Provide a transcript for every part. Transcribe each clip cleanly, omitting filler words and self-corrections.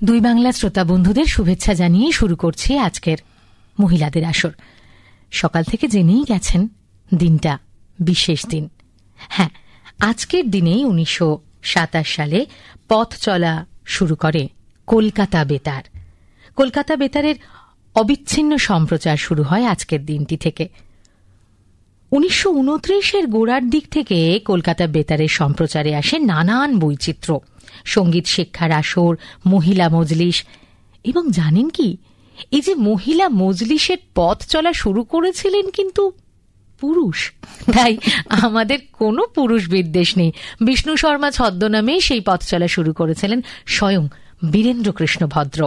দুই বাংলা শ্রোতা বন্ধুদের শুভেচ্ছা জানিয়ে শুরু করছি আজকের মহিলাদের আসর। সকাল থেকে জেনেই গেছেন দিনটা বিশেষ দিন। হ্যাঁ, আজকের দিনেই 1927 সালে পথ চলা শুরু করে কলকাতা বেতার। কলকাতা বেতারের অবিচ্ছিন্ন সম্প্রচার শুরু হয় আজকের দিনটি থেকে। 1929-এর গোড়ার দিক থেকে কলকাতা বেতারের সম্প্রচারে আসে নানান বৈচিত্র্য, সঙ্গীত শিক্ষার আসর, মহিলা মজলিস। এবং জানেন কি, এই যে মহিলা মজলিসের পথ চলা শুরু করেছিলেন কিন্তু পুরুষ। তাই আমাদের কোনো পুরুষ বিদ্বেষ নেই। বিষ্ণু শর্মা ছদ্মনামে সেই পথ চলা শুরু করেছিলেন স্বয়ং বীরেন্দ্রকৃষ্ণ ভদ্র।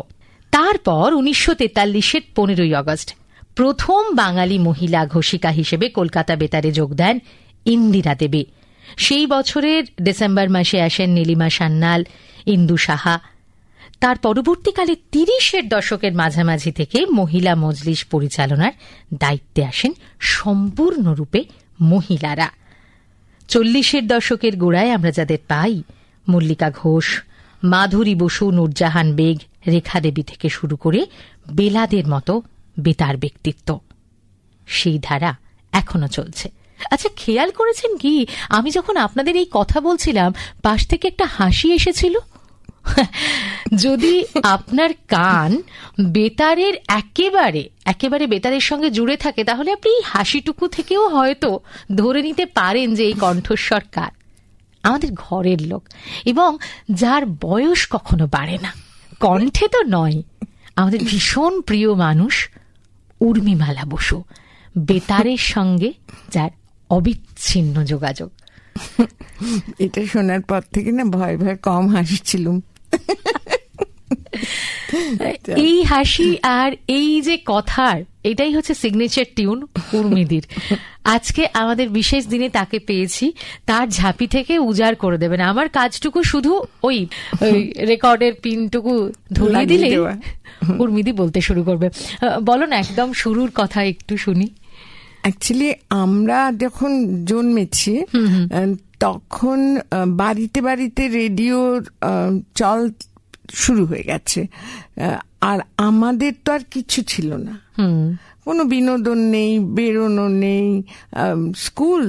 তারপর 1943-এর 15ই আগস্ট প্রথম বাঙালি মহিলা ঘোষিকা হিসেবে কলকাতা বেতারে যোগ দেন ইন্দিরা দেবী। সেই বছরের ডিসেম্বর মাসে আসেন নীলিমা সান্যাল, ইন্দু সাহা। তার পরবর্তীকালে 30-এর দশকের মাঝামাঝি থেকে মহিলা মজলিস পরিচালনার দায়িত্বে আসেন সম্পূর্ণরূপে মহিলারা। 40-এর দশকের গোড়ায় আমরা যাদের পাই, মল্লিকা ঘোষ, মাধুরী বসু, নূরজাহান বেগ, রেখা দেবী থেকে শুরু করে বেলাদের মতো বেতার ব্যক্তিত্ব, সেই ধারা এখনো চলছে। আচ্ছা, খেয়াল করেছেন কি, আমি যখন আপনাদের এই কথা বলছিলাম পাশ থেকে একটা হাসি এসেছিল? যদি আপনার কান বেতারের একেবারে বেতারের সঙ্গে জুড়ে থাকে, তাহলে আপনি এই হাসিটুকু থেকেও হয়তো ধরে নিতে পারেন যে এই কণ্ঠস্বর কার। আমাদের ঘরের লোক, এবং যার বয়স কখনো বাড়ে না, কণ্ঠে তো নয়, আমাদের ভীষণ প্রিয় মানুষ উর্মিমালা বসু, বেতারের সঙ্গে যার অবিচ্ছিন্ন যোগাযোগ। এটা শোনার পর থেকে না ভয় ভয় কম হাসিছিলুম। এই হাসি আর এই যে কথার, এটাই হচ্ছে সিগনেচার টিউন উর্মিদির। আজকে আমাদের বিশেষ দিনে তাকে পেয়েছি, তার ঝাঁপি থেকে উজাড় করে দেবেন। আমার কাজটুকু শুধু ওই রেকর্ডের পিনটুকু ধরিয়ে দিলে উর্মিদি বলতে শুরু করবে। বলো না, একদম শুরুর কথা একটু শুনি। অ্যাকচুয়ালি আমরা যখন জন্মেছি তখন বাড়িতে বাড়িতে রেডিওর চল শুরু হয়ে গেছে, আর আমাদের তো আর কিছু ছিল না, কোনো বিনোদন নেই, বেরোনো নেই, স্কুল,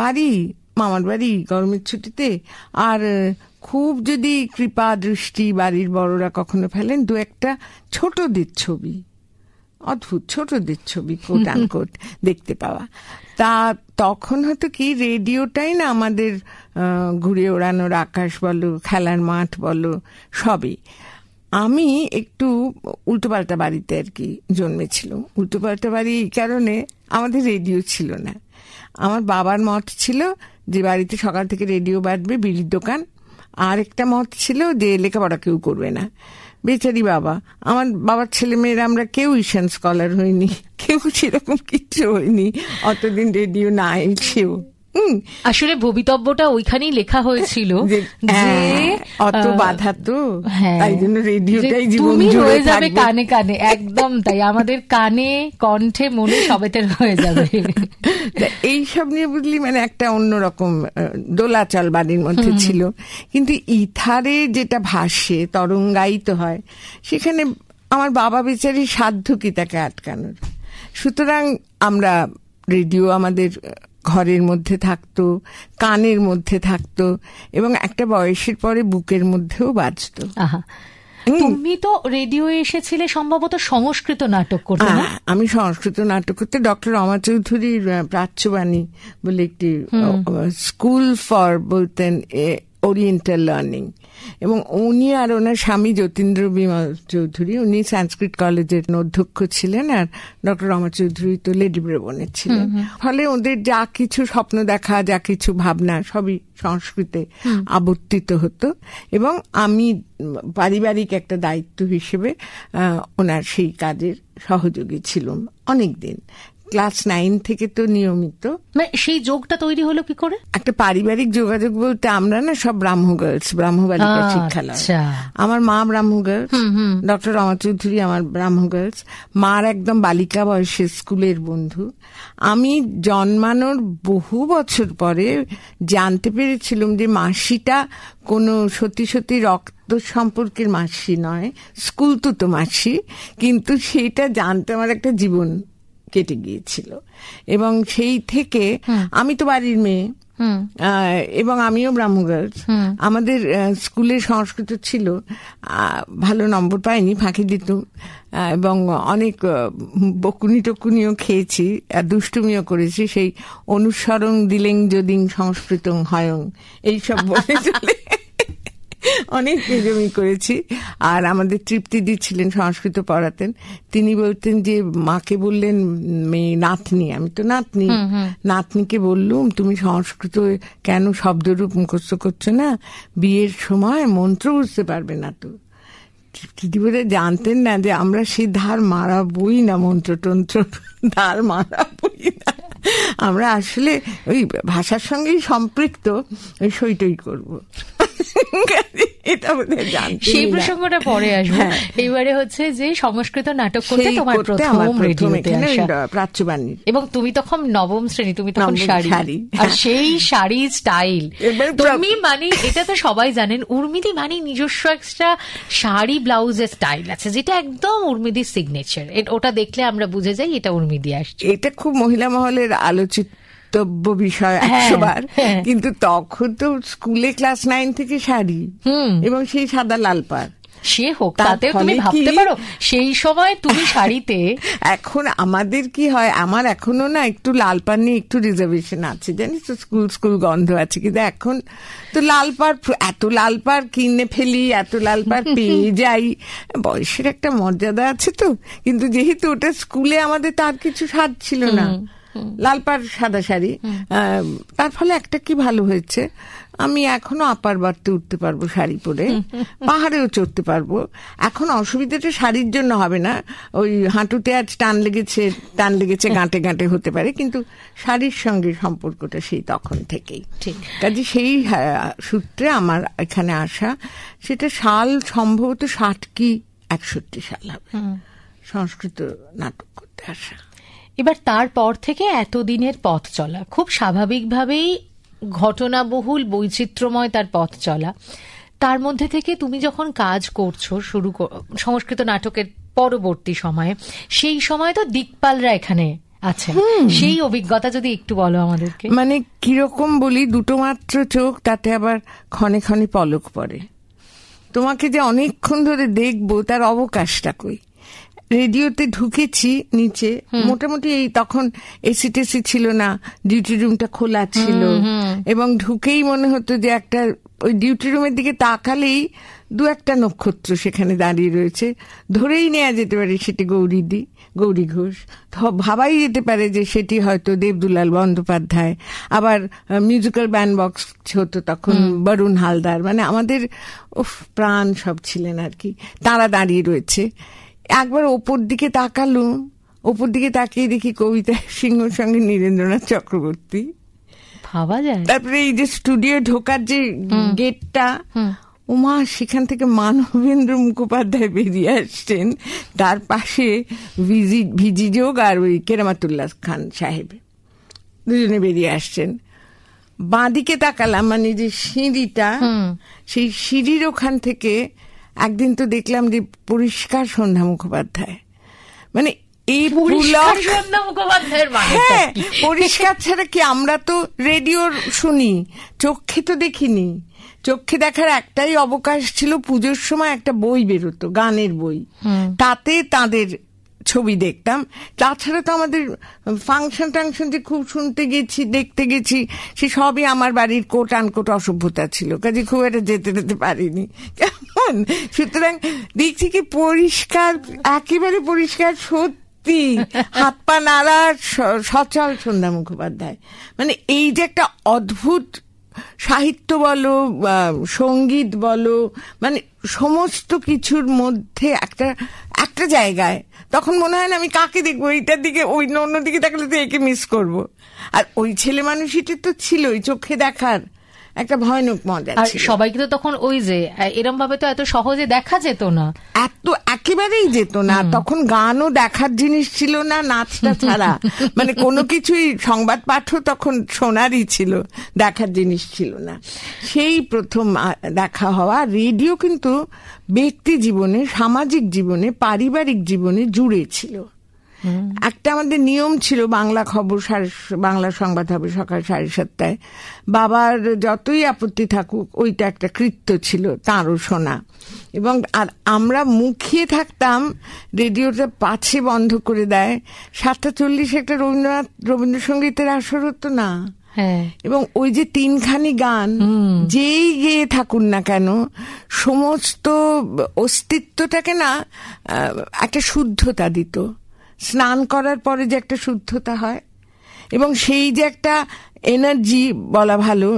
বাড়ি, মামার বাড়ি গরমের ছুটিতে, আর খুব যদি কৃপা দৃষ্টি বাড়ির বড়রা কখনো ফেলেন, দু একটা ছোটদের ছবি, অদ্ভুত ছোটদের ছবি কোট আনকোট দেখতে পাওয়া। তা তখন হয়তো কি রেডিওটাই না আমাদের ঘুরে ওড়ানোর আকাশ বলো, খেলার মাঠ বলো, সবই। আমি একটু উল্টোপাল্টা বাড়িতে আর কি জন্মেছিলাম। উল্টোপাল্টা বাড়ি এই কারণে, আমাদের রেডিও ছিল না। আমার বাবার মত ছিল যে বাড়িতে সকাল থেকে রেডিও বাজবে, বিড়ির দোকান। আর একটা মত ছিল যে লেখাপড়া কেউ করবে না। বেচারি বাবা, আমার বাবার ছেলে মেয়েরা আমরা কেউ ঈশান স্কলার হয়নি, কেউ সেরকম কিচ্ছু হয়নি, অতদিন রেডিও না এসেও। আসলে ভবিতব্যটা ওইখানেই লেখা হয়েছিল যে অত বাধা, তো তাই জন্য রেডিওটাই জীবন হয়ে যাবে কানে কানে। একদম তাই, আমাদের কানে, কণ্ঠে, মনে সবেতে হয়ে যাবে। এইসব নিয়ে বুঝলি মানে একটা অন্যরকম দোলাচল বাড়ির মধ্যে ছিল। কিন্তু ইথারে যেটা ভাসে, তরঙ্গায়িত হয়, সেখানে আমার বাবা বেচারি সাধ্য কি তাকে আটকানোর। সুতরাং আমরা রেডিও আমাদের ঘরের মধ্যে থাকতো, কানের মধ্যে থাকতো, এবং একটা বয়সের পরে বুকের মধ্যেও বাজতো। তুমি তো রেডিও এসেছিলে সম্ভবত সংস্কৃত নাটক করতে। আমি সংস্কৃত নাটক করতে ডক্টর রমা চৌধুরীর প্রাচ্যবাণী বলে একটি স্কুল ফর বলতেন ওরিয়েন্টাল লার্নিং, এবং উনি আর ওনার স্বামী যতীন্দ্র বিমল চৌধুরী, উনি সংস্কৃত কলেজের অধ্যক্ষ ছিলেন, আর ডক্টর রমা চৌধুরী তো লেডি ব্রেবনের ছিলেন। ফলে ওদের যা কিছু স্বপ্ন দেখা, যা কিছু ভাবনা, সবই সংস্কৃতে আবর্তিত হতো। এবং আমি পারিবারিক একটা দায়িত্ব হিসেবে ওনার সেই কাজের সহযোগী ছিলাম অনেকদিন। ক্লাস 9 থেকে তো নিয়মিত। মানে সেই যোগটা তৈরি হলো কি করে? একটা পারিবারিক যোগাযোগ বলতে আমরা না সব ব্রাহ্ম গার্লস, ব্রাহ্ম বালিকা শিক্ষালয়। আমার মা ব্রাহ্ম গার্লস, ডক্টর রমা চৌধুরী আমার ব্রাহ্ম গার্লস, মার একদম বালিকা বয়সের স্কুলের বন্ধু। আমি জন্মানোর বহু বছর পরে জানতে পেরেছিলাম যে মাসিটা কোনো সত্যি সত্যি রক্ত সম্পর্কের মাসি নয়, স্কুল তো মাসি, কিন্তু সেইটা জানতে আমার একটা জীবন কেটে গিয়েছিল। এবং সেই থেকে আমি তো বাড়ির মেয়ে, এবং আমিও ব্রাহ্ম গার্লস। আমাদের স্কুলে সংস্কৃত ছিল, ভালো নম্বর পাইনি, ফাঁকি দিতাম, এবং অনেক বকুনি টকুনিও খেয়েছি, দুষ্টুমিও করেছি। সেই অনুসরণ দিলেং যদিং সংস্কৃতং হয়ং এইসব বলে চলে অনেক বেজমি করেছি। আর আমাদের তৃপ্তিদি ছিলেন, সংস্কৃত পড়াতেন, তিনি বলতেন যে মাকে বললেন মেয়ে নাতনি, আমি তো নাতনি, নাতনিকে বললুম তুমি সংস্কৃত কেন শব্দরূপ মুখস্থ করছো না, বিয়ের সময় মন্ত্র বুঝতে পারবে না তো। তৃপ্তিদি বোধহয় জানতেন না যে আমরা সেই ধার মারাবই না, মন্ত্রতন্ত্র ধার মারাবই না, আমরা আসলে ওই ভাষার সঙ্গেই সম্পৃক্ত, ওই সইটই করবো। সেই প্রসঙ্গটা পরে আসবে। এইবারে হচ্ছে যে সংস্কৃত নাটক করতে তোমার প্রথম রেডিওতে আসা, প্রাচ্যবাণী, এবং তুমি তখন নবম শ্রেণী, তুমি তখন শাড়ি, আর সেই শাড়ি স্টাইল তুমি মানে এটা তো সবাই জানেন, উর্মিদি মানে নিজস্ব একটা শাড়ি ব্লাউজের স্টাইল আছে যেটা একদম উর্মিদির সিগনেচার। ওটা দেখলে আমরা বুঝে যাই এটা উর্মিদি আসছে। এটা খুব মহিলা মহলের আলোচিত বিষয় 100 বার, কিন্তু তখন তো স্কুলে ক্লাস 9 থেকে শাড়ি, এবং সেই সাদা লাল পাড়, সে হোক, তাতেও তুমি ভাবতে পারো সেই সময় তুমি শাড়িতে। এখন আমাদের কি হয়, আমার এখনো না একটু লাল পাড় নিয়ে একটু রিজার্ভেশন আছে, জানিস তো, স্কুল গন্ধ আছে, কিন্তু এখন তো লাল পাড়, এত লাল পাড় কিনে ফেলি, এত লাল পাড় পেয়ে যাই, বয়সের একটা মর্যাদা আছে তো। কিন্তু যেহেতু ওটা স্কুলে আমাদের তার কিছু স্বাদ ছিল না, লাল পাড় সাদা শাড়ি, তার ফলে একটা কি ভালো হয়েছে, আমি এখনো আপার বাড়তে উঠতে পারবো শাড়ি পরে, পাহাড়েও চড়তে পারবো। এখন অসুবিধাটা শাড়ির জন্য হবে না, ওই হাঁটুতে আজ টান লেগেছে গাঁটে গাঁটে হতে পারে, কিন্তু শাড়ির সঙ্গে সম্পর্কটা সেই তখন থেকেই। কাজে সেই সূত্রে আমার এখানে আসা, সেটা সাল সম্ভবত 60 কি 61 সাল হবে, সংস্কৃত নাটক করতে আসা। এবার তারপর থেকে এতদিনের পথ চলা, খুব স্বাভাবিকভাবেই ঘটনাবহুল বৈচিত্র্যময় তার পথ চলা, তার মধ্যে থেকে তুমি যখন কাজ করছো সংস্কৃত নাটকের পরবর্তী সময়ে, সেই সময় তো দিকপালরা এখানে আছেন, সেই অভিজ্ঞতা যদি একটু বলো আমাদেরকে। মানে কিরকম বলি, দুটো মাত্র চোখ, তাতে আবার ক্ষণে ক্ষণে পলক পড়ে, তোমাকে যে অনেকক্ষণ ধরে দেখবো তার অবকাশটা কই। রেডিওতে ঢুকেছি নিচে, মোটামুটি এই তখন এসি টেসি ছিল না, ডিউটি রুমটা খোলা ছিল, এবং ঢুকেই মনে হতো যে একটা, ওই ডিউটি রুমের দিকে তাকালেই 2-1 নক্ষত্র সেখানে দাঁড়িয়ে রয়েছে, ধরেই নেওয়া যেতে পারে সেটি গৌরী ঘোষ, ভাবাই যেতে পারে যে সেটি হয়তো দেবদুলাল বন্দ্যোপাধ্যায়, আবার মিউজিক্যাল ব্যান্ড বক্স হতো তখন বরুণ হালদার, মানে আমাদের প্রাণ সব ছিলেন আর কি, তারা দাঁড়িয়ে রয়েছে। একবার ওপর দিকে তাকালুম, ওপর দিকে তাকিয়ে দেখি কবিতা সিংহর সঙ্গে নীরেন্দ্রনাথ চক্রবর্তী, ভাবা যায়। তারপরে এই যে স্টুডিও ঢোকার যে গেটটা, উমা, সেখান থেকে মানবেন্দ্র মুখোপাধ্যায় বেরিয়ে আসছেন, তার পাশে ভিজি যোগ আর ওই কেরামাতুল্লাহ খান সাহেব দুজনে বেরিয়ে আসছেন। বাঁদিকে তাকালাম, মানে যে সিঁড়িটা, সেই সিঁড়ির ওখান থেকে একদিন তো দেখলাম যে পরিষ্কার সন্ধ্যা মুখোপাধ্যায়, মানে এই হ্যাঁ, পরিষ্কার ছাড়া কি, আমরা তো রেডিওর শুনি, চোখে তো দেখিনি, চোখে দেখার একটাই অবকাশ ছিল, পুজোর সময় একটা বই বেরোতো, গানের বই, তাতে তাদের ছবি দেখতাম। তাছাড়া তো আমাদের ফাংশন টাংশন যে খুব শুনতে গেছি, দেখতে গেছি, সে সবই আমার বাড়ির কোট আনকোট অসভ্যতা ছিল, কাজে খুব একটা যেতে পারিনি কেমন। সুতরাং দেখছি কি পরিষ্কার, একেবারে পরিষ্কার, সত্যি হাত পা নাড়া সচল সন্ধ্যা মুখোপাধ্যায়, মানে এই যে একটা অদ্ভুত সাহিত্য বলো, সঙ্গীত বলো, মানে সমস্ত কিছুর মধ্যে একটা জায়গায় তখন মনে হয় না আমি কাকে দেখবো, এইটার দিকে ওই অন্যদিকে তাকালে তো একে মিস করব। আর ওই ছেলে মানুষটি তো ছিলই, চোখে দেখার একটা ভয়ানক মজা ছিল। সবাইকে তো তখন ওই যে এরম ভাবে তো এত সহজে দেখা যেত না, এত একেবারেই যেত না। তখন গানও দেখার জিনিস ছিল না, নাচটা ছাড়া মানে কোনো কিছুই, সংবাদ পাঠও তখন শোনারই ছিল, দেখার জিনিস ছিল না। সেই প্রথম দেখা হওয়া। রেডিও কিন্তু ব্যক্তি জীবনে, সামাজিক জীবনে, পারিবারিক জীবনে জুড়ে ছিল। একটা আমাদের নিয়ম ছিল, বাংলা খবর, বাংলা সংবাদ হবে সকাল 7:30টায়। বাবার যতই আপত্তি থাকুক ওইটা একটা কৃত্য ছিল তাঁরও শোনা। এবং আর আমরা মুখিয়ে থাকতাম, রেডিওটা পাছে বন্ধ করে দেয়। 7:40 একটা রবীন্দ্রসঙ্গীতের আসর হতো না, এবং ওই যে 3খানি গান যেই গেয়ে থাকুন না কেন, সমস্ত অস্তিত্বটাকে না একটা শুদ্ধতা দিত। স্নান করার পরে যে একটা শুদ্ধতা হয়, এবং সেই যে একটা এনার্জি বলা ভালো,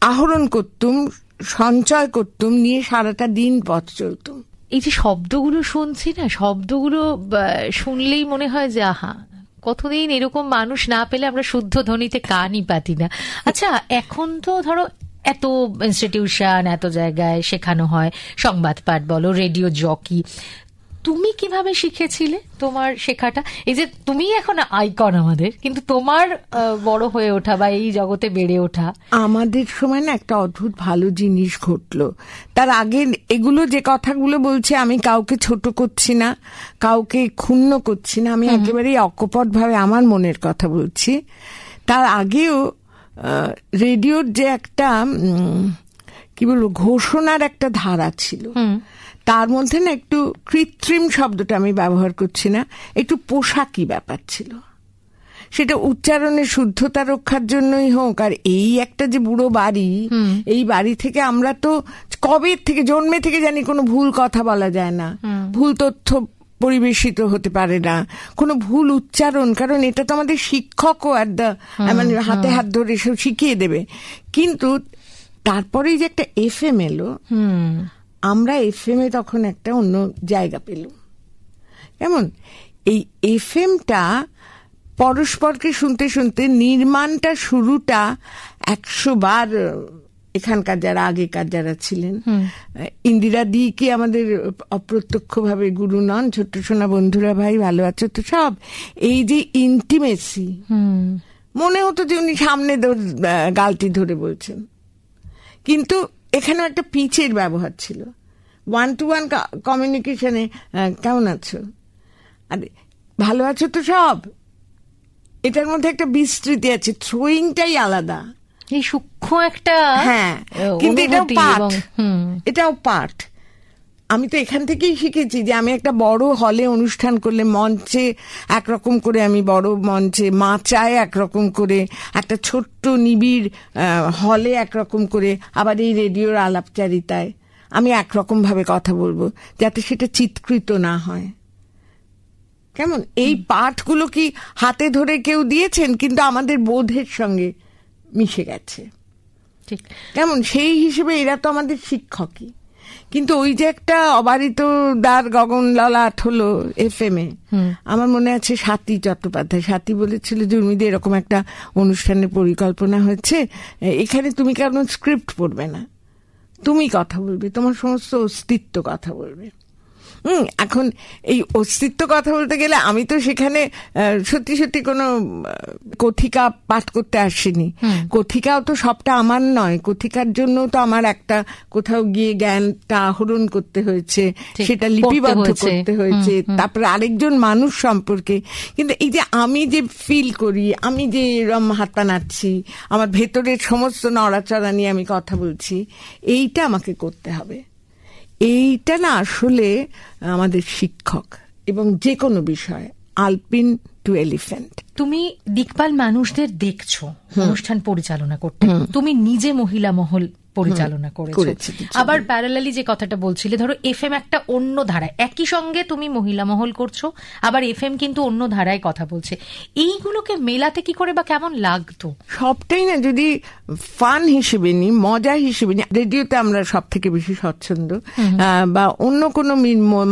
আহরণ করতুম, সঞ্চয় করতুম, নিয়ে সারাটা দিন পথ চলতুম। এই যে শব্দগুলো শুনছি না, শব্দগুলো শুনলেই মনে হয় যে আহা, কতদিন এরকম মানুষ না পেলে আমরা শুদ্ধ ধ্বনিতে কানই পাতি না। আচ্ছা, এখন তো ধরো এত ইনস্টিটিউশন, এত জায়গায় শেখানো হয়, সংবাদ পাঠ বলো, রেডিও জকি, তুমি কিভাবে শিখেছিলে তোমার শেখাটা? এই যে তুমি এখন আইকন আমাদের, কিন্তু তোমার বড় হয়ে ওঠা বা এই জগতে বেড়ে ওঠা। আমাদের সময় না একটা অদ্ভুত ভালো জিনিস ঘটলো। তার আগে এগুলো যে কথাগুলো বলছে, আমি কাউকে ছোট করছি না, কাউকে ক্ষুণ্ণ করছি না, আমি একেবারেই অকপট ভাবে আমার মনের কথা বলছি। তার আগেও রেডিওর যে একটা কি বলবো, ঘোষণার একটা ধারা ছিল, তার মধ্যে না একটু কৃত্রিম শব্দটা আমি ব্যবহার করছি না, একটু পোশাকি ব্যাপার ছিল। সেটা উচ্চারণের শুদ্ধতা রক্ষার জন্যই হোক, আর এই একটা যে বুড়ো বাড়ি, এই বাড়ি থেকে আমরা তো কবে থেকে, জন্মে থেকে জানি কোনো ভুল কথা বলা যায় না, ভুল তথ্য পরিবেশিত হতে পারে না, কোনো ভুল উচ্চারণ, কারণ এটা তো আমাদের শিক্ষকও মানে হাতে হাত ধরে সব শিখিয়ে দেবে। কিন্তু তারপরেই যে একটা FM এলো, আমরা FM এ তখন একটা অন্য জায়গা পেলাম। কেমন এই FMটা পরস্পরকে শুনতে শুনতে নির্মাণটা, শুরুটা 100 বার এখানকার যারা আগেকার যারা ছিলেন, ইন্দিরা দি কি আমাদের অপ্রত্যক্ষভাবে গুরু নন? ছোট্ট সোনা বন্ধুরা ভাই ভালো আছো তো সব, এই যে ইন্টিমেসি, মনে হতো যে উনি সামনে গালটি ধরে বলছেন, কিন্তু এখানেও একটা পিচের ব্যবহার ছিল। 1-to-1 কমিউনিকেশনে কেমন আছো, আরে ভালো আছো তো সব, এটার মধ্যে একটা বিস্তৃতি আছে, থ্রোয়িংটাই আলাদা, এই সূক্ষ্ম একটা, হ্যাঁ, কিন্তু এটাও পাঠ। আমি তো এখান থেকেই শিখেছি যে আমি একটা বড় হলে অনুষ্ঠান করলে মঞ্চে একরকম করে, আমি বড় মঞ্চে মাচায় একরকম করে, একটা ছোট্ট নিবিড় হলে একরকম করে, আবার এই রেডিওর আলাপচারিতায় আমি একরকম ভাবে কথা বলবো, যাতে সেটা চিৎকৃত না হয়। কেমন এই পাঠগুলো কি হাতে ধরে কেউ দিয়েছেন, কিন্তু আমাদের বোধের সঙ্গে মিশে গেছে। কেমন সেই হিসেবে এরা তো আমাদের শিক্ষকই। কিন্তু ওই যে একটা অবারিত দ্বার গগন ললাট হলো FM এ, আমার মনে আছে স্বাতী চট্টোপাধ্যায়, স্বাতী বলেছিল যে উর্মিদি এরকম একটা অনুষ্ঠানের পরিকল্পনা হয়েছে, এখানে তুমি কেন স্ক্রিপ্ট পড়বে না, তুমি কথা বলবে, তোমার সমস্ত অস্তিত্ব কথা বলবে। এখন এই অস্তিত্ব কথা বলতে গেলে আমি তো সেখানে সত্যি সত্যি কোনো কথিকা পাঠ করতে আসিনি। কথিকাও তো সবটা আমার নয়, কথিকার জন্য তো আমার একটা কোথাও গিয়ে জ্ঞানটা আহরণ করতে হয়েছে, সেটা লিপিবদ্ধ করতে হয়েছে, তারপরে আরেকজন মানুষ সম্পর্কে। কিন্তু এই যে আমি যে ফিল করি, আমি যে এরম হাত পা নাড়ছি, আমার ভেতরের সমস্ত নড়াচড়া নিয়ে আমি কথা বলছি, এইটা আমাকে করতে হবে। এইটা না আসলে আমাদের শিক্ষক, এবং যে কোনো বিষয়, আলপিন টু এলিফ্যান্ট। তুমি দিকপাল মানুষদের দেখছো অনুষ্ঠান পরিচালনা করতে, তুমি নিজে মহিলা মহল পরিচালনা করেছো। আবার প্যারালালি যে কথাটা বলছিলে, ধরো এফএম একটা অন্য ধারায়, একই সঙ্গে তুমি মহিলা মহল করছো, আবার এফএম কিন্তু অন্য ধারায় কথা বলছে, এইগুলোকে মেলাতে কি করে বা কেমন লাগতো? সবটাই না যদি ফান হিসেবে নি, মজা হিসেবে নি, রেডিওতে আমরা সব থেকে বেশি স্বচ্ছন্দ, বা অন্য কোনো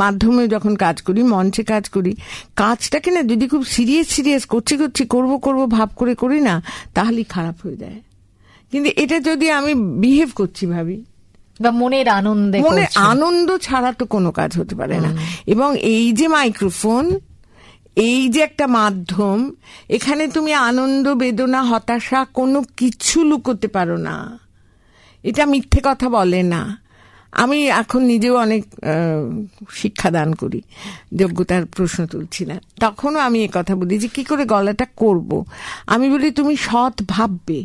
মাধ্যমে যখন কাজ করি, মঞ্চে কাজ করি, কাজটাকে না যদি খুব সিরিয়াস করবো ভাব করে করি না, তাহলেই খারাপ হয়ে যায়। কিন্তু এটা যদি আমি বিহেভ করছি ভাবি, বা মনের আনন্দ ছাড়া তো কোনো কাজ হতে পারে না। এবং এই যে মাইক্রোফোন, এই যে একটা মাধ্যম, এখানে তুমি আনন্দ, বেদনা, হতাশা কোনো কিছু লুকোতে পারো না। এটা মিথ্যে কথা বলে না। আমি এখন নিজেও অনেক শিক্ষাদান করি, যোগ্যতার প্রশ্ন তুলছি না, তখনও আমি এ কথা বলি যে কি করে গলাটা করব। আমি বলি তুমি সৎ ভাববে,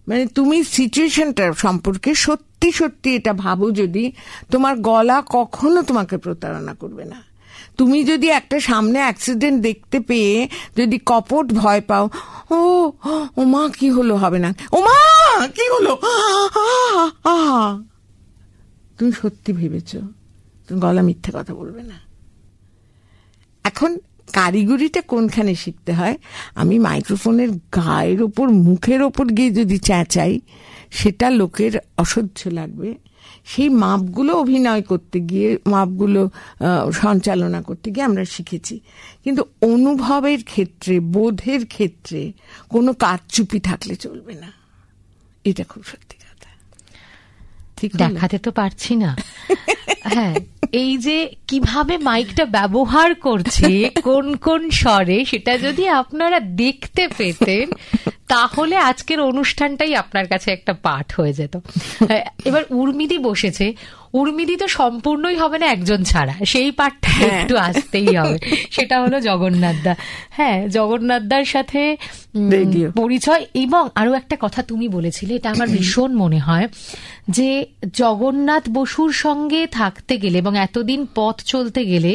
মানে তুমি সিচুয়েশনটা সম্পর্কে সত্যি সত্যি এটা ভাবো, যদি তোমার গলা কখনো তোমাকে প্রতারণা করবে না। তুমি যদি একটা সামনে অ্যাক্সিডেন্ট দেখতে পেয়ে যদি কপট ভয় পাও, ও মা কি হলো, হবে না, ও মা কি হলো, তুমি সত্যি ভেবেছ, তুমি গলা মিথ্যে কথা বলবে না। এখন কারিগরিটা কোনখানে শিখতে হয়, আমি মাইক্রোফোনের গায়ের ওপর, মুখের ওপর গিয়ে যদি চেঁচাই, সেটা লোকের অসহ্য লাগবে। সেই মাপগুলো অভিনয় করতে গিয়ে, মাপগুলো সঞ্চালনা করতে গিয়ে আমরা শিখেছি। কিন্তু অনুভবের ক্ষেত্রে, বোধের ক্ষেত্রে কোনো কারচুপি থাকলে চলবে না। এটা খুব সত্যি কথা। ঠিক দেখাতে তো পারছি না। হ্যাঁ, এই যে কিভাবে মাইকটা ব্যবহার করছে, কোন কোন স্বরে, সেটা যদি আপনারা দেখতে পেতেন, তাহলে আজকের অনুষ্ঠানটাই আপনার কাছে একটা পাঠ হয়ে যেত। এবার উর্মিদি বসেছে, উর্মিদি তো সম্পূর্ণই হবে না একজন ছাড়া, সেই পাঠটা একটু আসতেই হবে। সেটা হলো জগন্নাথদা। হ্যাঁ, জগন্নাথদার সাথে পরিচয়। এবং আরো একটা কথা তুমি বলেছিলে, এটা আমার ভীষণ মনে হয়, যে জগন্নাথ বসুর সঙ্গে থাকতে গেলে এবং এতদিন পথ চলতে গেলে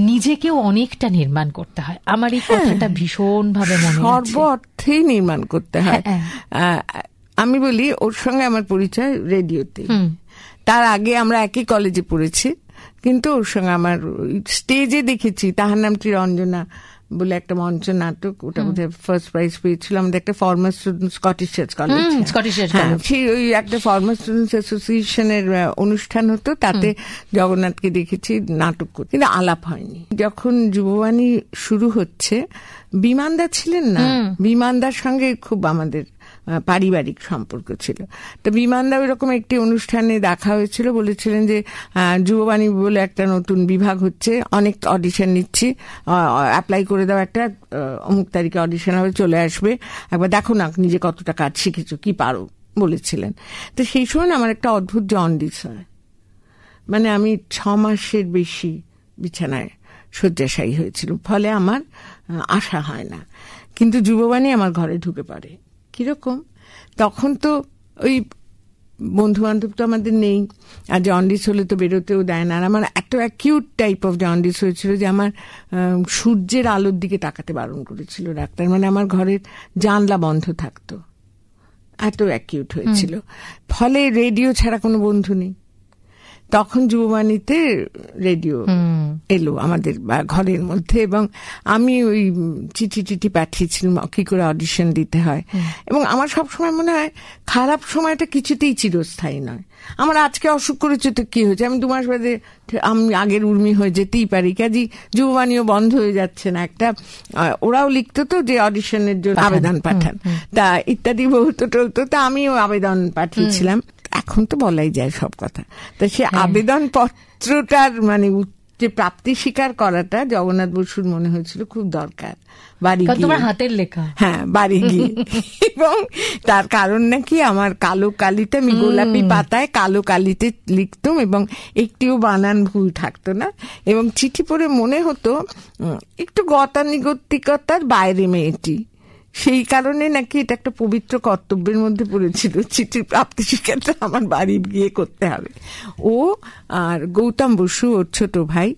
নিজেকেও অনেকটা নির্মাণ করতে হয়। আমার এই কথাটা ভীষণ ভাবে মনে হয়, সর্ব অর্থেই নির্মাণ করতে হয়। আমি বলি, ওর সঙ্গে আমার পরিচয় রেডিওতে। তার আগে আমরা একই কলেজে পড়েছি, কিন্তু ওর সঙ্গে আমার স্টেজে দেখেছি। তাহার নামটি রঞ্জনা বলে একটা মঞ্চ নাটক, ওটা বোধহয় ফার্স্ট প্রাইজ পেয়েছিল আমাদের একটা former student Scottish church college. সেই ওই একটা ফর্মার স্টুডেন্টস অ্যাসোসিয়েশনের অনুষ্ঠান হতো, তাতে জগন্নাথকে দেখেছি নাটক করতে, কিন্তু আলাপ হয়নি। যখন যুববাণী শুরু হচ্ছে, বিমানদা ছিলেন না, বিমানদার সঙ্গে খুব আমাদের পারিবারিক সম্পর্ক ছিল। তো বিমানদা ওইরকম একটি অনুষ্ঠানে দেখা হয়েছিল, বলেছিলেন যে যুববাণী বলে একটা নতুন বিভাগ হচ্ছে, অনেক অডিশন নিচ্ছি, অ্যাপ্লাই করে দাও, একটা অমুক তারিখে অডিশন হবে, চলে আসবে, একবার দেখো না নিজে কতটা কাজ শিখেছো, কি পারো, বলেছিলেন। তো সেই সময় আমার একটা অদ্ভুত জন্ডিস হয়, মানে আমি 6 মাসের বেশি বিছানায় শয্যাশায়ী হয়েছিল, ফলে আমার আশা হয় না। কিন্তু যুববাণী আমার ঘরে ঢুকে পড়ে। কিরকম, তখন তো ওই বন্ধু বান্ধব তো আমাদের নেই, আর জন্ডিস হলে তো বেরোতেও দেয় না। আর আমার একটা অ্যাকিউট টাইপ অফ জন্ডিস হয়েছিল, যে আমার সূর্যের আলোর দিকে তাকাতে বারণ করেছিল ডাক্তার, মানে আমার ঘরের জানলা বন্ধ থাকতো, এত অ্যাকিউট হয়েছিল। ফলে রেডিও ছাড়া কোনো বন্ধু নেই। তখন যুববাণীতে রেডিও এলো আমাদের ঘরের মধ্যে, এবং আমি ওই চিঠি পাঠিয়েছিলাম কি করে অডিশন দিতে হয়। এবং আমার সবসময় মনে হয় খারাপ সময়টা কিছুতেই চিরস্থায়ী নয়। আমার আজকে অসুখ করেছে তো কি হয়েছে, আমি 2 মাস বাদে আমি আগের উর্মি হয়ে যেতেই পারি, কাজী যুববাণীও বন্ধ হয়ে যাচ্ছে না। একটা ওরাও লিখতো তো যে অডিশনের জন্য আবেদন পাঠান, তা ইত্যাদি বহুত টলতো, তা আমিও আবেদন পাঠিয়েছিলাম। এখন তো বলাই যায় সব কথা। তা সে আবেদন পত্রটার মানে যে প্রাপ্তি স্বীকার করাটা জগন্নাথ বসুর মনে হয়েছিল খুব দরকার। বাড়ি গিয়ে, তোমার হাতের লেখা, হ্যাঁ বাড়ি গিয়ে, এবং তার কারণ নাকি আমার কালো কালিতে, আমি গোলাপি পাতায় কালো কালিতে লিখতাম এবং একটিও বানান ভুল থাকতো না। এবং চিঠি পড়ে মনে হতো একটু গতানুগতিকতার বাইরে মেয়েটি, সেই কারণে নাকি এটা একটা পবিত্র কর্তব্যের মধ্যে পড়েছিল, চিঠির প্রাপ্তি স্বীকারটা আমার বাড়ি গিয়ে করতে হবে। ও আর গৌতম বসু ওর ছোট ভাই,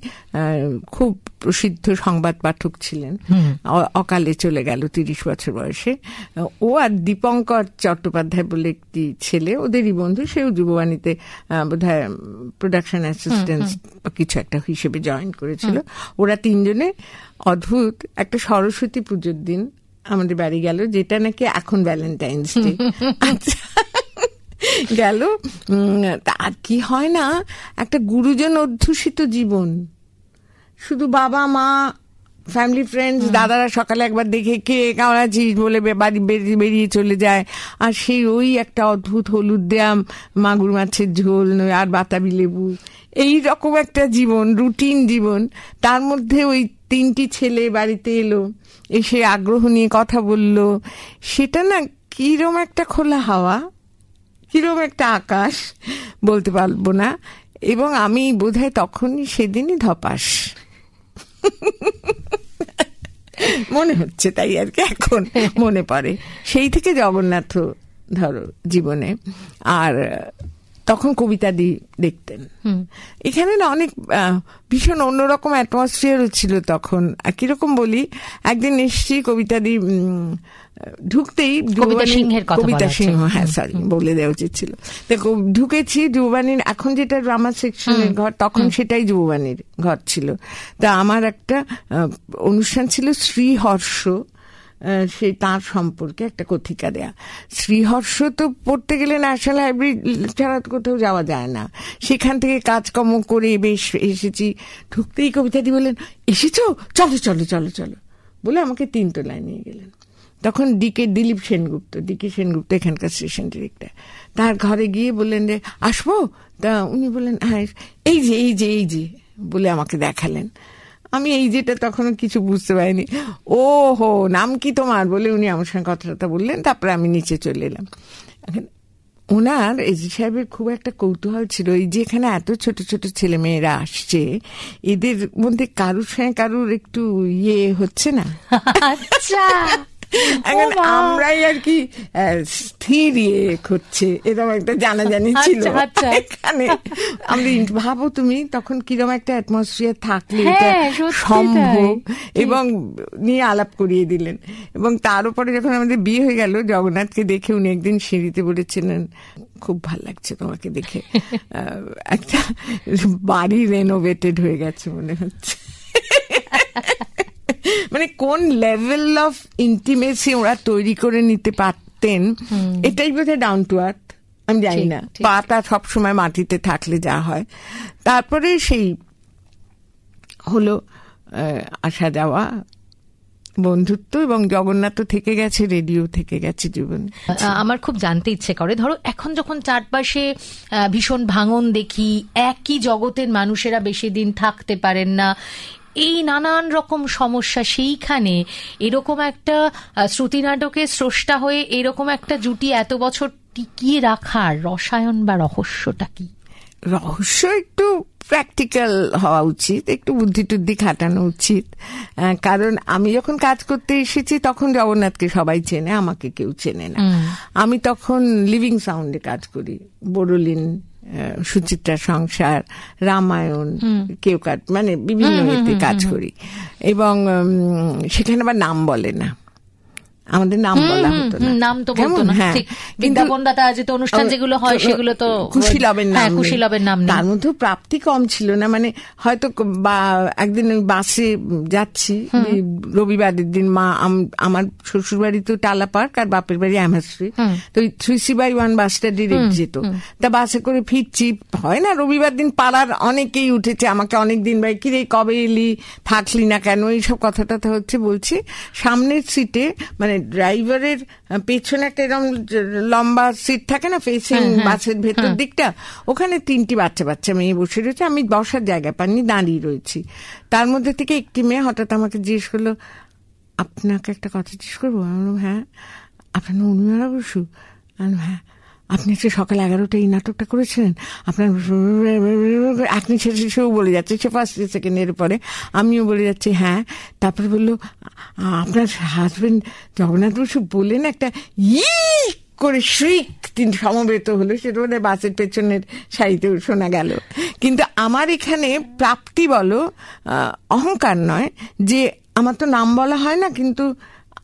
খুব প্রসিদ্ধ সংবাদ পাঠক ছিলেন, অকালে চলে গেল 30 বছর বয়সে। ও আর দীপঙ্কর চট্টোপাধ্যায় বলে একটি ছেলে, ওদেরই বন্ধু, সেও যুববাণীতে বোধহয় প্রোডাকশন অ্যাসিস্ট্যান্ট কিছু একটা হিসেবে জয়েন করেছিল। ওরা তিনজনে অদ্ভুত একটা সরস্বতী পুজোর দিন আমাদের বাড়ি গেল, যেটা নাকি এখন ভ্যালেন্টাইন্স ডে। গেল, আর কি হয় না, একটা গুরুজন অধ্যুষিত জীবন, শুধু বাবা মা ফ্যামিলি ফ্রেন্ডস, দাদারা সকালে একবার দেখে কে কেমন আছিস বলে বাড়ি বেরিয়ে চলে যায়, আর সেই ওই একটা অদ্ভুত হলুদ দেয়া মাগুর মাছের ঝোল আর বাতাবি লেবু, এই রকম একটা জীবন, রুটিন জীবন। তার মধ্যে ওই 3টি ছেলে বাড়িতে এলো, এসে আগ্রহ নিয়ে কথা বলল, সেটা না কিরম একটা খোলা হাওয়া, কিরম একটা আকাশ, বলতে পারবো না। এবং আমি বোধহয় তখনই সেদিনই ধপাস মনে হচ্ছে, তাই আর কি এখন মনে পড়ে। সেই থেকে জগন্নাথ ধরো জীবনে। আর তখন কবিতা দেখতেন এখানে না, অনেক ভীষণ অন্যরকম অ্যাটমসফিয়ারও ছিল তখন। কিরকম বলি, একদিন এসছি কবিতা ঢুকতেই, কবিতা সিংহ, হ্যাঁ সরি বলে দেওয়া উচিত ছিল, দেখো ঢুকেছি যুববাণীর, এখন যেটা ড্রামা সেকশনের ঘর, তখন সেটাই যুববাণীর ঘর ছিল। তা আমার একটা অনুষ্ঠান ছিল শ্রীহর্ষ, সেই তাঁর সম্পর্কে একটা কথিকা দেয়া। শ্রীহর্ষ তো পড়তে গেলে ন্যাশনাল লাইব্রেরি ছাড়া কোথাও যাওয়া যায় না, সেখান থেকে কাজকর্ম করে বেশ এসেছি। ঢুকতেই কবিতাদি বললেন, এসেছো, চলো চলো চলো চলো বলে আমাকে 3 তলায় নিয়ে গেলেন। তখন দিলীপ সেনগুপ্ত এখানকার স্টেশন ডিরেক্টর, তার ঘরে গিয়ে বললেন যে আসবো। তা উনি বললেন হ্যাঁ, এই যে বলে আমাকে দেখালেন। আমি এই যেটা তখন কিছু বুঝতে পারিনি। ও হো, নাম কি তোমার বলে উনি আমার সঙ্গে কথাটা বললেন। তারপরে আমি নিচে চলে এলাম। ওনার এজি সাহেবের খুব একটা কৌতূহল ছিল, এই যে এখানে এত ছোট ছোট ছেলে মেয়েরা আসছে, এদের মধ্যে কারুর সঙ্গে কারুর একটু হচ্ছে না, আমরাই আর কি স্থির করছে, এরকম একটা জানাজানি ছিল এখানে। আমরা ভাবো তুমি তখন কিরকম একটা অ্যাটমসফিয়ার থাকলে এটা সম্ভব, এবং নিয়ে আলাপ করিয়ে দিলেন। এবং তার উপরে যখন আমাদের বিয়ে হয়ে গেল, জগন্নাথকে দেখে উনি একদিন সিঁড়িতে বলেছিলেন, খুব ভালো লাগছে তোমাকে দেখে, একটা বাড়ি রেনোভেটেড হয়ে গেছে মনে হচ্ছে। মানে কোন লেভেল অফ ইন্টিমেসি ওরা তৈরি করে নিতে পারতেন, এটাই বোধহয় ডাউন টু আর্থ। আমি জানি না, পাটা সবসময় মাটিতে থাকলে যা হয়। তারপরে সেই হলো আসা যাওয়া, বন্ধুত্ব, এবং জগন্নাথ থেকে গেছে, রেডিও থেকে গেছে জীবন। আমার খুব জানতে ইচ্ছে করে, ধরো এখন যখন চারপাশে ভীষণ ভাঙন দেখি, একই জগতের মানুষেরা বেশি দিন থাকতে পারেন না, এই নানান রকম সমস্যা, সেইখানে এরকম একটা শ্রুতি নাটকের স্রষ্টা হয়ে এরকম একটা জুটি এত বছর টিকিয়ে রাখার রসায়ন বা রহস্যটা কি? রহস্য একটু প্র্যাকটিক্যাল হওয়া উচিত, একটু বুদ্ধি টুদ্ধি খাটানো উচিত। কারণ আমি যখন কাজ করতে এসেছি তখন জগন্নাথকে সবাই চেনে, আমাকে কেউ চেনে না। আমি তখন লিভিং সাউন্ডে কাজ করি, বোরোলিন, সুচিত্রা সংসার, রামায়ণ, কেউ মানে বিভিন্ন ইয়েতে কাজ করি। এবং সেখানে আবার নাম বলে না, আমাদের নাম বলা হতো না, নাম তো বলতো না। বৃন্দাবনদাতা আয়োজিত অনুষ্ঠান যেগুলো হয় সেগুলো তো কুশীলবের নাম, তার মধ্যে প্রাপ্তি কম ছিল না। মানে হয়তো একদিন বাসে যাচ্ছি, রবিবারের দিন, মা আমার শ্বশুর বাড়ি তো টালা পার্ক আর বাপের বাড়ি অ্যামাস্ট্রি, তো 3C/1 বাসটা ডিরেক্ট যেত। তা বাসে করে ফিরছি, হয় না রবিবার দিন পাড়ার অনেকেই উঠেছে, আমাকে অনেকদিন ভাই কিরে কবে এলি, থাকলি না কেন, এইসব কথাটা হচ্ছে। বলছি সামনের সিটে, মানে ড্রাইভারের পেছনে একটা এরকম লম্বা সিট থাকে না ফেসিং বাসের ভেতর দিকটা, ওখানে 3টি বাচ্চা মেয়ে বসে রয়েছে, আমি বসার জায়গা পাইনি, দাঁড়িয়ে রয়েছি। তার মধ্যে থেকে একটি মেয়ে হঠাৎ আমাকে জিজ্ঞেস করলো, আপনাকে একটা কথা জিজ্ঞেস করবো? আমি বললাম হ্যাঁ। আপনার উর্মিমালা বসু? হ্যাঁ। আপনি আজকে সকাল 11টায় এই নাটকটা করেছিলেন, আপনার আপনি সেও বলে যাচ্ছে, সে ফার্স্ট সেকেন্ডের পরে আমিও বলে যাচ্ছি হ্যাঁ। তারপরে বললো আপনার হাজবেন্ড জগন্নাথ বসু বললেন একটা করে শ্রিক তিনি সমবেত হলো, সেটা মানে বাসের পেছনের সারিতেও শোনা গেল। কিন্তু আমার এখানে প্রাপ্তি বলো অহংকার নয়, যে আমার তো নাম বলা হয় না, কিন্তু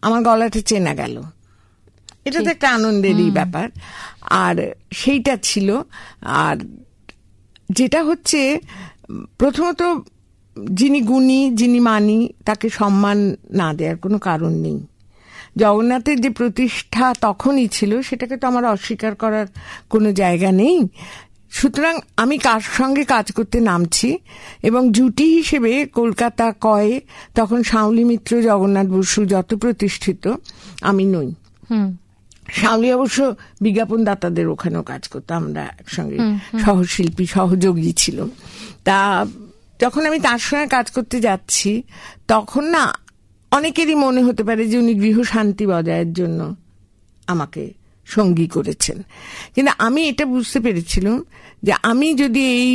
আমার গলাটা চেনা গেল, এটা তো একটা আনন্দেরই ব্যাপার। আর সেইটা ছিল। আর যেটা হচ্ছে, প্রথমত যিনি গুণী, যিনি মানি, তাকে সম্মান না দেওয়ার কোনো কারণ নেই। জগন্নাথের যে প্রতিষ্ঠা তখনই ছিল, সেটাকে তো আমার অস্বীকার করার কোনো জায়গা নেই। সুতরাং আমি কার সঙ্গে কাজ করতে নামছি, এবং জুটি হিসেবে কলকাতা কয়ে তখন শাওলি মিত্র, জগন্নাথ বসু যত প্রতিষ্ঠিত, আমি নই। শাওলি অবশ্য বিজ্ঞাপনদাতাদের ওখানেও কাজ করতো, আমরা একসঙ্গে সহশিল্পী সহযোগী ছিল। তা যখন আমি তার সঙ্গে কাজ করতে যাচ্ছি, তখন না অনেকেরই মনে হতে পারে যে উনি গৃহশান্তি বজায়ের জন্য আমাকে সঙ্গী করেছেন, কিন্তু আমি এটা বুঝতে পেরেছিলাম যে আমি যদি এই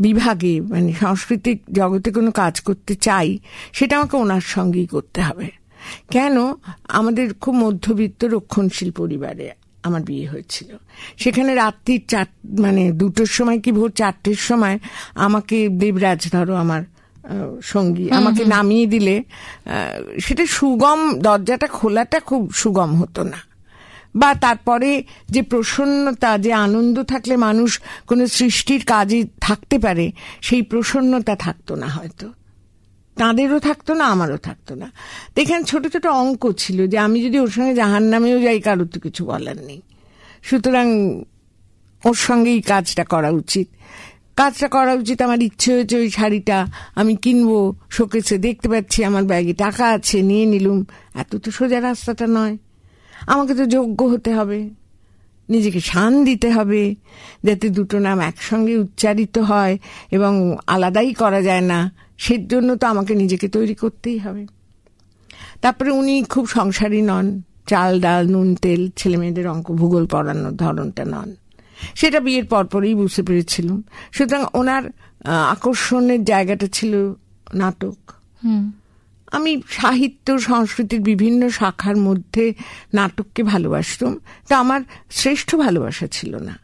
বিভাগে মানে সাংস্কৃতিক জগতে কোনো কাজ করতে চাই, সেটা আমাকে ওনার সঙ্গেই করতে হবে। কেন, আমাদের খুব মধ্যবিত্ত রক্ষণশীল পরিবারে আমার বিয়ে হয়েছিল। সেখানে রাত্রি 2টোর সময় কি ভোর 4টের সময় আমাকে দেবরাজ, ধরো আমার সঙ্গী, আমাকে নামিয়ে দিলে সেটা সুগম, দরজাটা খোলাটা খুব সুগম হতো না। বা তারপরে যে প্রসন্নতা, যে আনন্দ থাকলে মানুষ কোনো সৃষ্টির কাজে থাকতে পারে, সেই প্রসন্নতা থাকতো না, হয়তো তাঁদেরও থাকতো না, আমারও থাকতো না। এখানে ছোট ছোট অঙ্ক ছিল যে আমি যদি ওর সঙ্গে জাহান্নামেও যাই, কারোর তো কিছু বলার নেই। সুতরাং ওর সঙ্গেই কাজটা করা উচিত। আমার ইচ্ছে হয়েছে ওই শাড়িটা আমি কিনবো, শোকেসে দেখতে পাচ্ছি, আমার ব্যাগে টাকা আছে, নিয়ে নিলুম। এত তো সোজা রাস্তাটা নয়। আমাকে তো যোগ্য হতে হবে, নিজেকে শান দিতে হবে, যাতে দুটো নাম একসঙ্গে উচ্চারিত হয় এবং আলাদাই করা যায় না। সেজন্য তো আমাকে নিজেকে তৈরি করতেই হবে। তারপরে উনি খুব সংসারী নন, চাল ডাল নুন তেল ছেলে মেয়েদের অঙ্ক ভূগোল পড়ানোর ধরনটা নন, সেটা বিয়ের পরপরই বুঝতে পেরেছিলাম। সুতরাং ওনার আকর্ষণের জায়গাটা ছিল নাটক। আমি সাহিত্য সংস্কৃতির বিভিন্ন শাখার মধ্যে নাটককে ভালোবাসতাম, তা আমার শ্রেষ্ঠ ভালোবাসা ছিল না।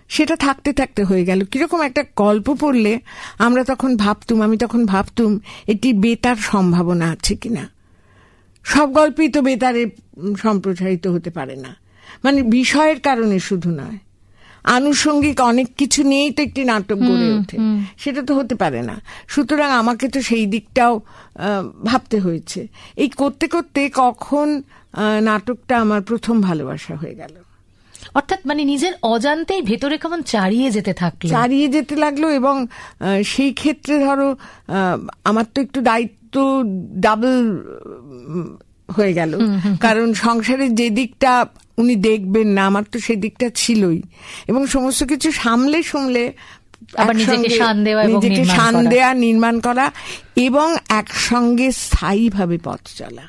সেটা থাকতে থাকতে হয়ে গেল। কিরকম একটা গল্প পড়লে আমি তখন ভাবতুম এটি বেতার সম্ভাবনা আছে কিনা। সব গল্পই তো বেতারে সম্প্রচারিত হতে পারে না, মানে বিষয়ের কারণে শুধু নয়, আনুষঙ্গিক অনেক কিছু নিয়েই তো একটি নাটক গড়ে ওঠে, সেটা তো হতে পারে না। সুতরাং আমাকে তো সেই দিকটাও ভাবতে হয়েছে। এই করতে করতে কখন নাটকটা আমার প্রথম ভালোবাসা হয়ে গেল। অর্থাৎ মানে নিজের অজান্তেই ভেতরে কেমন চারিয়ে যেতে লাগলো। এবং সেই ক্ষেত্রে ধরো আমার তো একটু দায়িত্ব ডাবল হয়ে গেল, কারণ সংসারের যে দিকটা উনি দেখবেন না, আমার তো সেদিকটা ছিলই। এবং সমস্ত কিছু সামলে নিজেকে শান দেওয়া, নির্মাণ করা এবং একসঙ্গে স্থায়ীভাবে পথ চলা।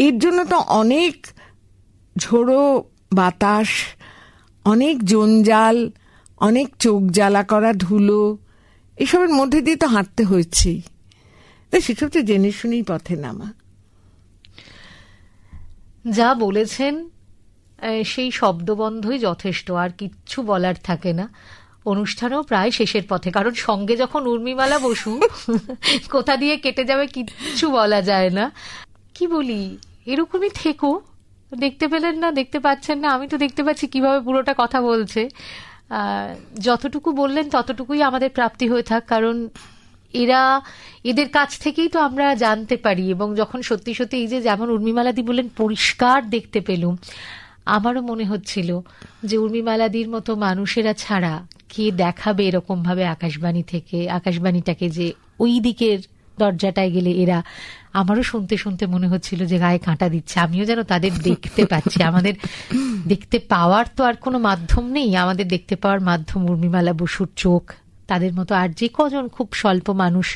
এর জন্য তো অনেক ঝোড়ো বাতাস, অনেক জঞ্জাল, অনেক চোখ জ্বালা করা ধুলো, এসবের মধ্যে দিয়ে তো হাঁটতে হয়েছেই। সেসব তো জেনে শুনেই পথে নামা। যা বলেছেন সেই শব্দবন্ধই যথেষ্ট, আর কিচ্ছু বলার থাকে না। অনুষ্ঠানও প্রায় শেষের পথে, কারণ সঙ্গে যখন উর্মিমালা বসু, কোথা দিয়ে কেটে যাবে কিচ্ছু বলা যায় না। কি বলি, এরকমই থেকো। দেখতে পেলেন না, দেখতে পাচ্ছেন না, আমি তো দেখতে পাচ্ছি কিভাবে পুরোটা কথা বলছে। যতটুকু বললেন ততটুকুই আমাদের প্রাপ্তি হয়ে থাক, কারণ এদের কাছ থেকেই তো আমরা জানতে পারি। এবং যখন সত্যি সত্যি এই যে যেমন উর্মিমালাদি বললেন পরিষ্কার দেখতে পেলুম, আমারও মনে হচ্ছিল যে উর্মিমালাদির মতো মানুষেরা ছাড়া কে দেখাবে এরকম ভাবে আকাশবাণীটাকে যে ওই দিকের দরজাটায় গেলে এরা। আমারও শুনতে শুনতে মনে হচ্ছিল যে গায়ে কাঁটা দিচ্ছে। আমিও যেন তাদের দেখতে পাচ্ছি। আমাদের দেখতে পাওয়ার তো আর কোনো মাধ্যম নেই, আমাদের দেখতে পাওয়ার মাধ্যম উর্মিমালা বসুর চোখ। তাদের মতো আর যে কজন খুব স্বল্প মানুষ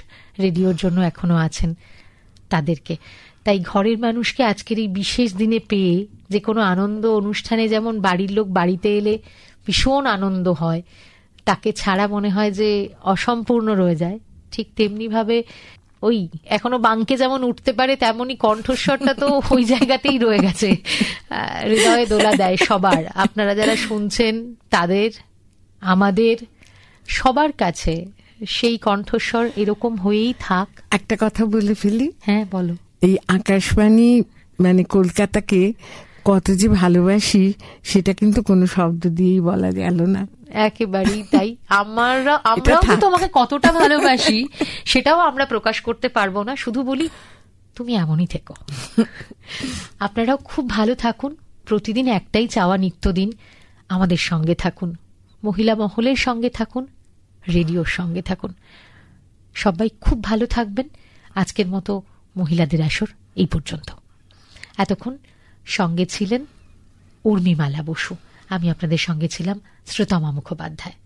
রেডিওর জন্য এখনো আছেন, তাদেরকে। তাই ঘরের মানুষকে আজকের এই বিশেষ দিনে পেয়ে, যে কোনো আনন্দ অনুষ্ঠানে যেমন বাড়ির লোক বাড়িতে এলে ভীষণ আনন্দ হয়, তাকে ছাড়া মনে হয় যে অসম্পূর্ণ রয়ে যায়, ঠিক তেমনি ভাবে ওই এখনো বাঙ্কে যেমন উঠতে পারে তেমনই কণ্ঠস্বরটা তো ওই জায়গাতেই রয়ে গেছে, হৃদয়ে দোলা দেয় সবার। আপনারা যারা শুনছেন তাদের, আমাদের সবার কাছে সেই কণ্ঠস্বর এরকম হয়েই থাক। একটা কথা বলে ফেলি। হ্যাঁ, বলো। এই আকাশবাণী মানে কলকাতাকে কত যে ভালোবাসি সেটা কিন্তু কোনো শব্দ দিয়েই বলা গেল না। একেবারেই তাই। আমরাও তো তোমাকে কতটা ভালোবাসি সেটাও আমরা প্রকাশ করতে পারবো না, শুধু বলি তুমি এমনই থেকো। আপনারাও খুব ভালো থাকুন। প্রতিদিন একটাই চাওয়া, নিত্যদিন আমাদের সঙ্গে থাকুন, মহিলা মহলের সঙ্গে থাকুন, রেডিওর সঙ্গে থাকুন। সবাই খুব ভালো থাকবেন। আজকের মতো মহিলাদের আসর এই পর্যন্ত। এতক্ষণ সঙ্গে ছিলেন উর্মিমালা বসু, আমি আপনাদের সঙ্গে ছিলাম শ্রুতমা মুখোপাধ্যায়।